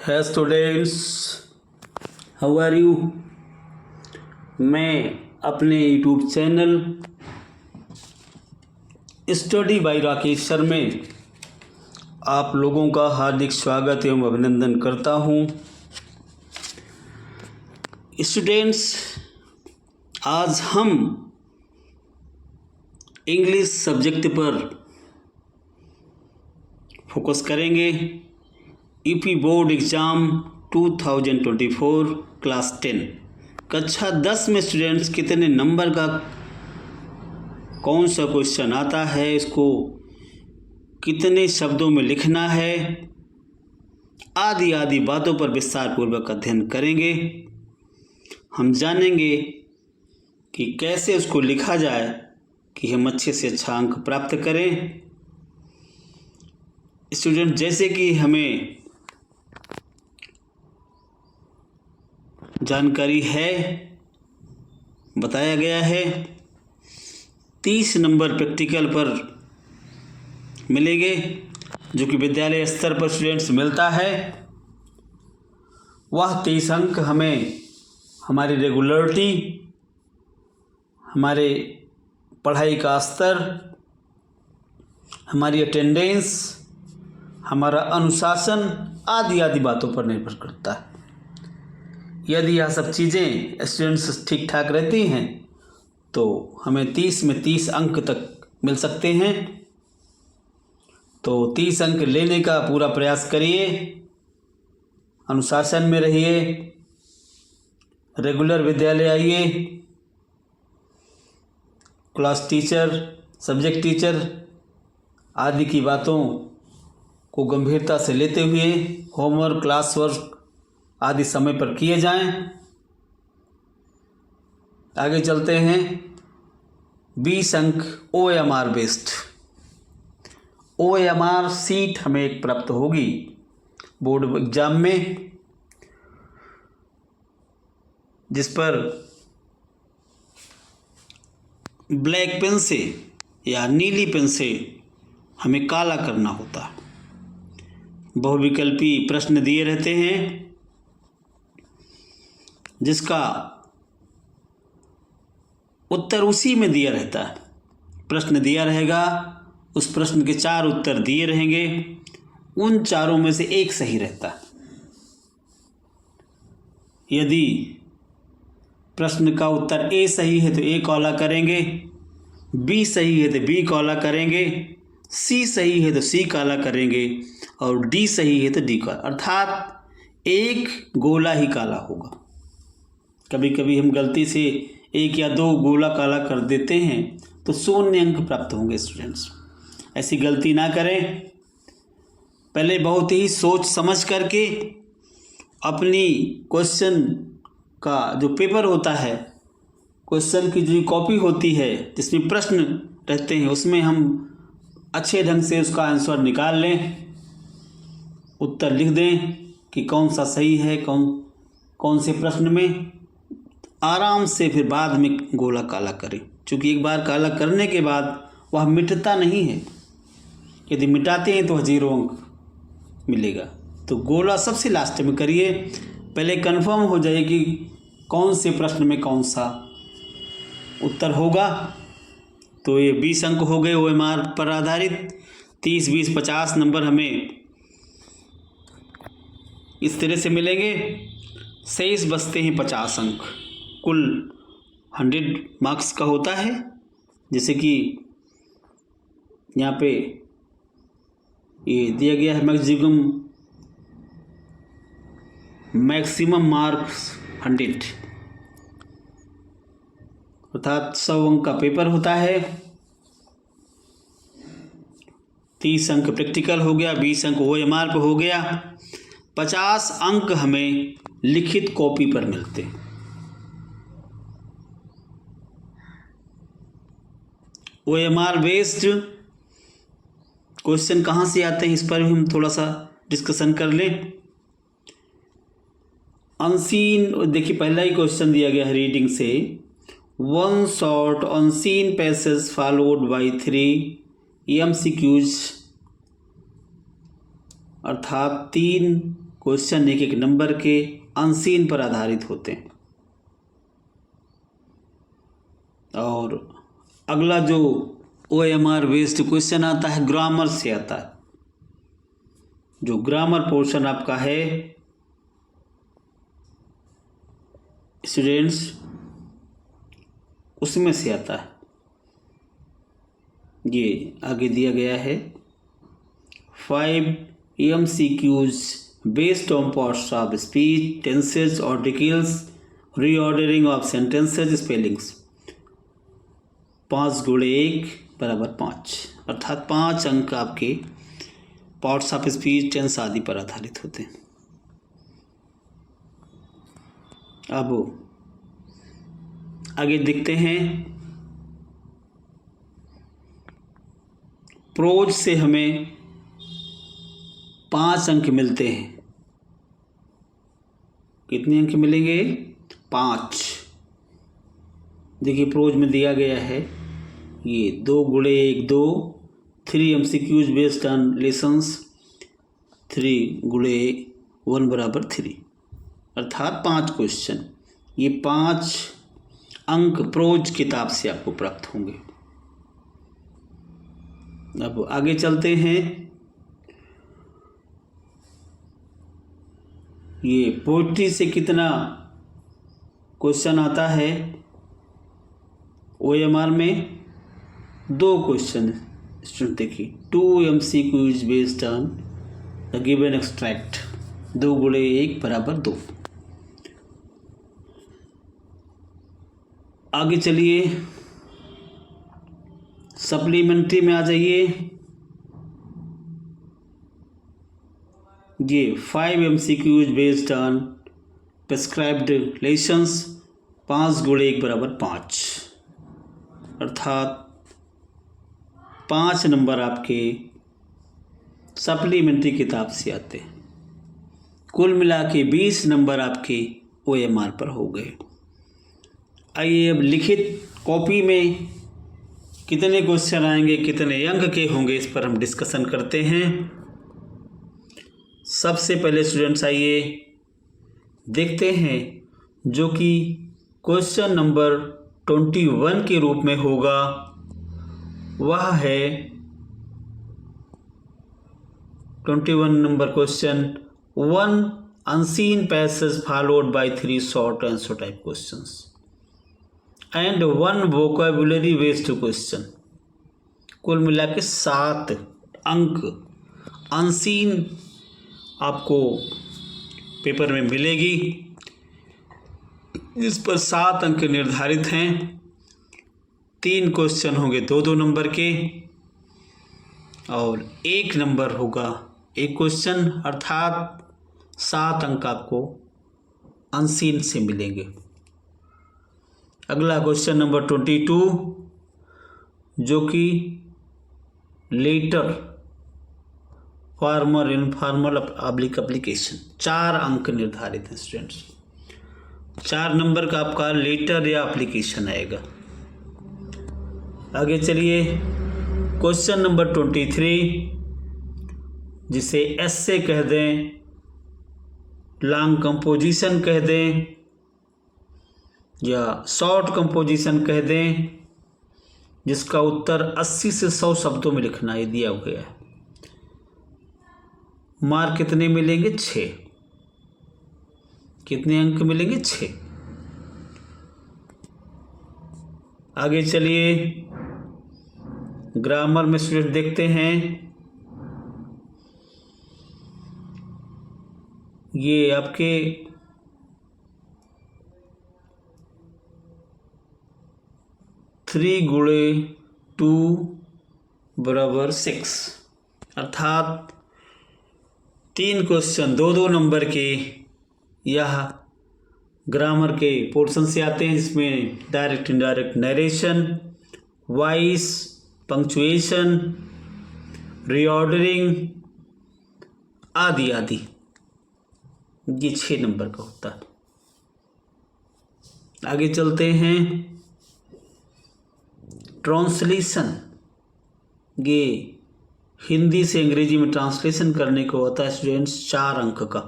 है students, how are you. मैं अपने YouTube channel study by Rakesh sir में आप लोगों का हार्दिक स्वागत एवं अभिनंदन करता हूँ। स्टूडेंट्स, आज हम इंग्लिश सब्जेक्ट पर फोकस करेंगे। यूपी बोर्ड एग्ज़ाम 2024 क्लास 10 कक्षा 10 में स्टूडेंट्स कितने नंबर का कौन सा क्वेश्चन आता है, इसको कितने शब्दों में लिखना है, आदि आदि बातों पर विस्तार पूर्वक अध्ययन करेंगे। हम जानेंगे कि कैसे उसको लिखा जाए कि हम अच्छे से अच्छा अंक प्राप्त करें। स्टूडेंट, जैसे कि हमें जानकारी है, बताया गया है, 30 नंबर प्रैक्टिकल पर मिलेंगे जो कि विद्यालय स्तर पर स्टूडेंट्स मिलता है। वह 30 अंक हमें हमारी रेगुलरिटी, हमारे पढ़ाई का स्तर, हमारी अटेंडेंस, हमारा अनुशासन आदि आदि बातों पर निर्भर करता है। यदि यह सब चीज़ें स्टूडेंट्स ठीक ठाक रहती हैं तो हमें 30 में 30 अंक तक मिल सकते हैं। तो 30 अंक लेने का पूरा प्रयास करिए, अनुशासन में रहिए, रेगुलर विद्यालय आइए, क्लास टीचर, सब्जेक्ट टीचर आदि की बातों को गंभीरता से लेते हुए होमवर्क, क्लास वर्क आदि समय पर किए जाएं। आगे चलते हैं। 20 अंक OMR बेस्ड OMR सीट हमें एक प्राप्त होगी बोर्ड एग्जाम में, जिस पर ब्लैक पेन से या नीली पेन से हमें काला करना होता है। बहुविकल्पी प्रश्न दिए रहते हैं जिसका उत्तर उसी में दिया रहता है। प्रश्न दिया रहेगा, उस प्रश्न के 4 उत्तर दिए रहेंगे, उन चारों में से एक सही रहता है। यदि प्रश्न का उत्तर A सही है तो A कॉला करेंगे, B सही है तो B कॉला करेंगे, C सही है तो C काला करेंगे और D सही है तो D काला, अर्थात एक गोला ही काला होगा। कभी कभी हम गलती से 1 या 2 गोला काला कर देते हैं तो 0 अंक प्राप्त होंगे। स्टूडेंट्स, ऐसी गलती ना करें। पहले बहुत ही सोच समझ करके अपनी क्वेश्चन का जो पेपर होता है, क्वेश्चन की जो कॉपी होती है जिसमें प्रश्न रहते हैं, उसमें हम अच्छे ढंग से उसका आंसर निकाल लें, उत्तर लिख दें कि कौन सा सही है, कौन से प्रश्न में, आराम से फिर बाद में गोला काला करें। क्योंकि एक बार काला करने के बाद वह मिटता नहीं है। यदि मिटाते हैं तो 0 अंक मिलेगा। तो गोला सबसे लास्ट में करिए, पहले कंफर्म हो जाए कि कौन से प्रश्न में कौन सा उत्तर होगा। तो ये 20 अंक हो गए OMR पर आधारित। 30, 20, 50 नंबर हमें इस तरह से मिलेंगे। शेष बचते हैं 50 अंक। कुल 100 मार्क्स का होता है, जैसे कि यहाँ पे ये दिया गया है मैक्सिमम मार्क्स 100, अर्थात 100 अंक का पेपर होता है। 30 अंक प्रैक्टिकल हो गया, 20 अंक OMR पर हो गया, 50 अंक हमें लिखित कॉपी पर मिलते हैं। OMR बेस्ड क्वेश्चन कहाँ से आते हैं, इस पर भी हम थोड़ा सा डिस्कशन कर लें। अनसीन, देखिए पहला ही क्वेश्चन दिया गया है रीडिंग से, 1 short unseen passage followed by 3 MCQs, अर्थात 3 क्वेश्चन एक एक नंबर के अनसीन पर आधारित होते हैं। और अगला जो OMR बेस्ड क्वेश्चन आता है ग्रामर से आता है। जो ग्रामर पोर्शन आपका है स्टूडेंट्स, उसमें से आता है। ये आगे दिया गया है 5 MCQs based on parts of speech, tenses, articles, reordering of sentences, spellings। 5 गुणे 1 बराबर 5, अर्थात 5 अंक आपके पार्ट्स ऑफ स्पीच, टेंस आदि पर आधारित होते हैं। अब आगे देखते हैं, प्रोज से हमें 5 अंक मिलते हैं। कितने अंक मिलेंगे? 5। देखिए प्रोज में दिया गया है ये 2 गुणे 1 2, 3 MCQs बेस्ड ऑन लेसन्स, 3 गुणे 1 बराबर 3, अर्थात 5 क्वेश्चन। ये 5 अंक प्रोज किताब से आपको प्राप्त होंगे। अब आगे चलते हैं, ये पोइट्री से कितना क्वेश्चन आता है OMR में? 2 क्वेश्चन स्टूडेंट देखिए, 2 MCQs based on the given extract, 2 गुणे 1 बराबर 2। आगे चलिए सप्लीमेंट्री में आ जाइए। ये 5 MCQs based on prescribed lessons, 5 गुणे 1 बराबर 5, अर्थात 5 नंबर आपके सप्लीमेंट्री किताब से आते हैं। कुल मिला के 20 नंबर आपके OMR पर हो गए। आइए अब लिखित कॉपी में कितने क्वेश्चन आएंगे, कितने अंक के होंगे, इस पर हम डिस्कशन करते हैं। सबसे पहले स्टूडेंट्स आइए देखते हैं, जो कि क्वेश्चन नंबर 21 के रूप में होगा, वह है 21 number question, 1 unseen passage followed by 3 short answer type questions and 1 vocabulary based question। कुल मिला के 7 अंक अनसीन आपको पेपर में मिलेगी, जिस पर 7 अंक निर्धारित हैं। 3 क्वेश्चन होंगे 2-2 नंबर के, और 1 नंबर होगा 1 क्वेश्चन, अर्थात 7 अंक आपको अनसीन से मिलेंगे। अगला क्वेश्चन नंबर 22, जो कि letter, formal, informal, public application, 4 अंक निर्धारित हैं स्टूडेंट्स। 4 नंबर का आपका लेटर या एप्लीकेशन आएगा। आगे चलिए क्वेश्चन नंबर 23, जिसे एस्से कह दें, लॉन्ग कंपोजिशन कह दें, या शॉर्ट कंपोजिशन कह दें, जिसका उत्तर 80 से 100 शब्दों में लिखना है, दिया गया है। मार्क कितने मिलेंगे? 6। कितने अंक मिलेंगे? 6। आगे चलिए ग्रामर में स्टूडेंट देखते हैं, ये आपके 3 गुणे 2 बराबर 6, अर्थात 3 क्वेश्चन 2-2 नंबर के यह ग्रामर के पोर्शन से आते हैं, जिसमें direct indirect narration, voice, punctuation, reordering आदि आदि, ये 6 नंबर का होता है। आगे चलते हैं, ट्रांसलेशन, ये हिंदी से अंग्रेजी में ट्रांसलेशन करने को होता है स्टूडेंट्स, 4 अंक का।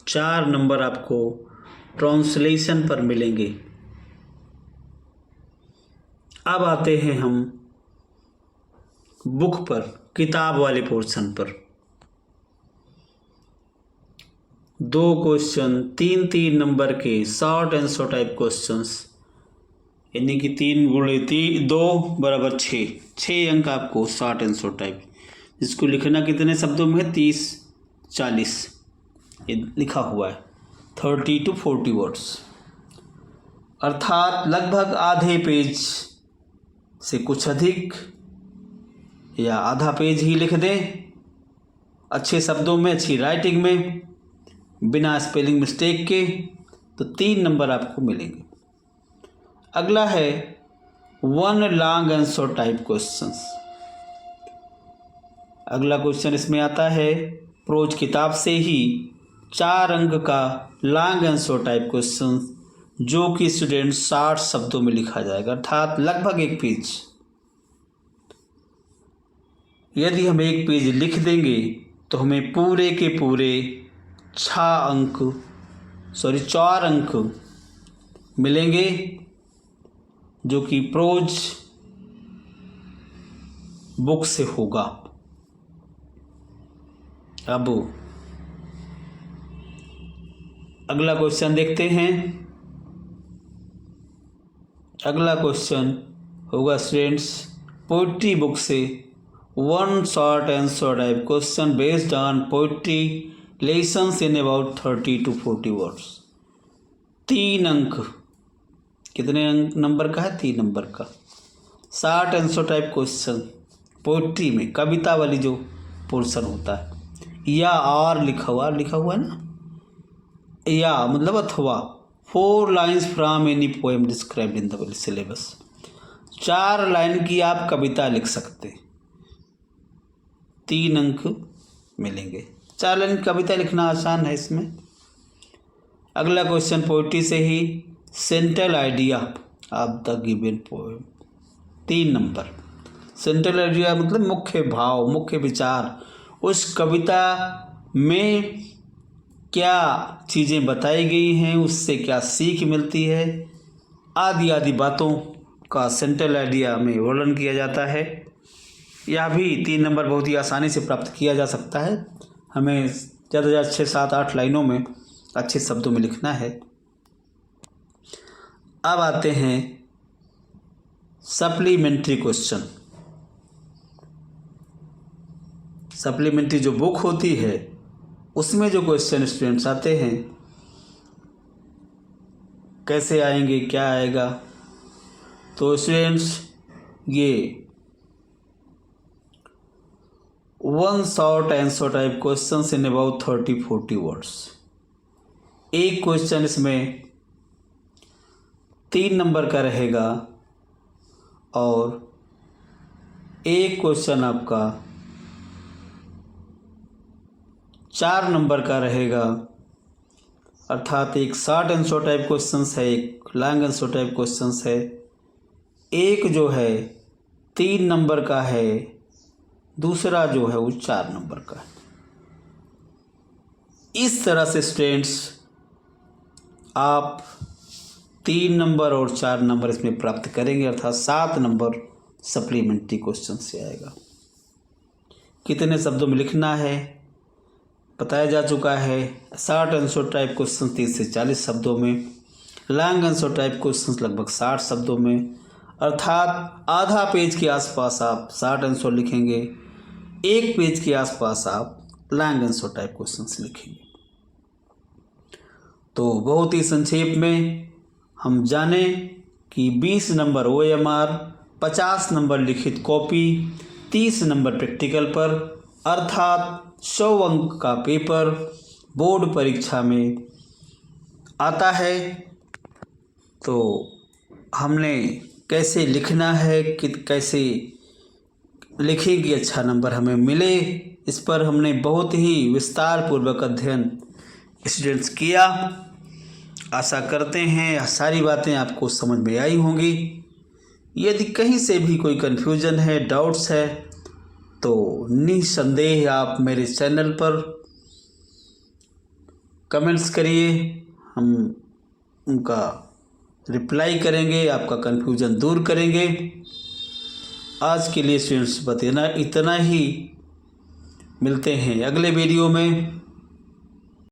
4 नंबर आपको ट्रांसलेशन पर मिलेंगे। अब आते हैं हम बुक पर, किताब वाले पोर्शन पर। 2 क्वेश्चन 3-3 नंबर के शॉर्ट आंसर टाइप क्वेश्चंस, यानी कि 3 गुणे 2 बराबर 6 अंक आपको शॉर्ट आंसर टाइप, जिसको लिखना कितने शब्दों में है, 30-40 ये लिखा हुआ है, 30 to 40 वर्ड्स, अर्थात लगभग आधे पेज से कुछ अधिक या आधा पेज ही लिख दें, अच्छे शब्दों में, अच्छी राइटिंग में, बिना स्पेलिंग मिस्टेक के, तो 3 नंबर आपको मिलेंगे। अगला है 1 लॉन्ग आंसर टाइप क्वेश्चंस। अगला क्वेश्चन इसमें आता है प्रोज किताब से ही 4 अंक का लॉन्ग आंसर टाइप क्वेश्चन, जो कि स्टूडेंट 60 शब्दों में लिखा जाएगा, अर्थात लगभग 1 पेज। यदि हम 1 पेज लिख देंगे तो हमें पूरे के पूरे 4 अंक मिलेंगे, जो कि प्रोज बुक से होगा। अब अगला क्वेश्चन देखते हैं। अगला क्वेश्चन होगा स्टूडेंट्स पोइट्री बुक से 1 short answer type question based on poetry lessons in about 30 to 40 words. 3 अंक, कितने अंक नंबर का है, 3 नंबर का, 60 आंसर टाइप क्वेश्चन पोइट्री में, कविता वाली जो पोर्शन होता है, या और लिखा हुआ है ना, या मतलब अथवा 4 lines from any poem described in the syllabus. 4 line की आप कविता लिख सकते, 3 अंक मिलेंगे। 4 लाइन कविता लिखना आसान है इसमें। अगला क्वेश्चन पोइट्री से ही central idea of the given poem, 3 नंबर। सेंट्रल आइडिया मतलब मुख्य भाव, मुख्य विचार, उस कविता में क्या चीज़ें बताई गई हैं, उससे क्या सीख मिलती है, आदि आदि बातों का सेंट्रल आइडिया में वर्णन किया जाता है। यह भी 3 नंबर बहुत ही आसानी से प्राप्त किया जा सकता है। हमें ज़्यादा से ज़्यादा 6-7-8 लाइनों में अच्छे शब्दों में लिखना है। अब आते हैं सप्लीमेंट्री क्वेश्चन। सप्लीमेंट्री जो बुक होती है उसमें जो क्वेश्चन स्टूडेंट्स आते हैं, कैसे आएंगे, क्या आएगा, तो स्टूडेंट्स ये 1 short answer type question in about 30-40 words. एक क्वेश्चन इसमें 3 नंबर का रहेगा और एक क्वेश्चन आपका 4 नंबर का रहेगा, अर्थात एक शॉर्ट आंसर टाइप क्वेश्चंस है, एक लॉन्ग आंसर टाइप क्वेश्चंस है, एक जो है 3 नंबर का है, दूसरा जो है वो 4 नंबर का है। इस तरह से स्टूडेंट्स आप 3 नंबर और 4 नंबर इसमें प्राप्त करेंगे, अर्थात 7 नंबर सप्लीमेंट्री क्वेश्चन से आएगा। कितने शब्दों में लिखना है बताया जा चुका है। शॉर्ट आंसर टाइप क्वेश्चन 30 से 40 शब्दों में, लॉन्ग आंसर टाइप क्वेश्चन लगभग 60 शब्दों में, अर्थात आधा पेज के आसपास आप शॉर्ट आंसर लिखेंगे, 1 पेज के आसपास आप लॉन्ग आंसर टाइप क्वेश्चन लिखेंगे। तो बहुत ही संक्षेप में हम जाने कि 20 नंबर OMR, 50 नंबर लिखित कॉपी, 30 नंबर प्रैक्टिकल पर, अर्थात 100 अंक का पेपर बोर्ड परीक्षा में आता है। तो हमने कैसे लिखना है, कैसे लिखें कि अच्छा नंबर हमें मिले, इस पर हमने बहुत ही विस्तार पूर्वक अध्ययन स्टूडेंट्स किया। आशा करते हैं यह सारी बातें आपको समझ में आई होंगी। यदि कहीं से भी कोई कन्फ्यूजन है, डाउट्स है, तो निसंदेह आप मेरे चैनल पर कमेंट्स करिए, हम उनका रिप्लाई करेंगे, आपका कन्फ्यूज़न दूर करेंगे। आज के लिए स्टूडेंट्स बस इतना ही। मिलते हैं अगले वीडियो में।